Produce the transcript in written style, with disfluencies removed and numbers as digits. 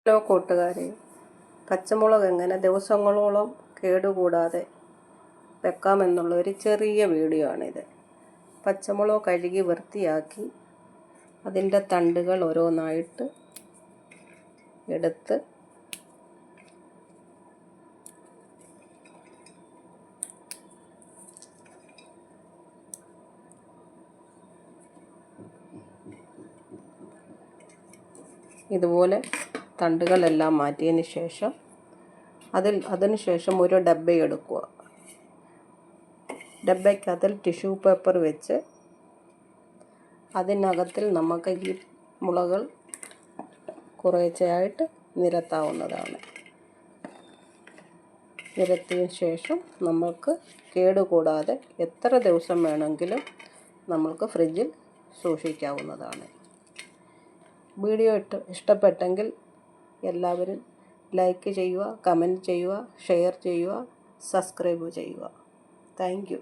Hello കൂട്ടുകാരെ, പച്ചമുളക് എങ്ങനെ ദിവസങ്ങളോളം കേടുകൂടാതെ വെക്കാമെന്നുള്ള ഒരു ചെറിയ വീഡിയോ ആണിത്. പച്ചമുളക് കഴുകി വൃത്തിയാക്കി അതിൻ്റെ തണ്ടുകൾ ഓരോന്നായിട്ട് എടുത്ത് ഇതുപോലെ തണ്ടുകളെല്ലാം മാറ്റിയതിന് ശേഷം അതിനുശേഷം ഒരു ഡബ്ബ എടുക്കുക. ഡബ്ബയ്ക്കകത്തിൽ ടിഷ്യൂ പേപ്പർ വെച്ച് അതിനകത്തിൽ നമുക്ക് ഈ മുളകൾ കുറേശ്ശെയായിട്ട് നിരത്താവുന്നതാണ്. നിരത്തിയ ശേഷം നമുക്ക് കേടുകൂടാതെ എത്ര ദിവസം വേണമെങ്കിലും നമുക്ക് ഫ്രിഡ്ജിൽ സൂക്ഷിക്കാവുന്നതാണ്. വീഡിയോ ഇഷ്ടപ്പെട്ടെങ്കിൽ എല്ലാവരും ലൈക്ക് ചെയ്യുക, കമൻറ്റ് ചെയ്യുക, ഷെയർ ചെയ്യുക, സബ്സ്ക്രൈബ് ചെയ്യുക. Thank you.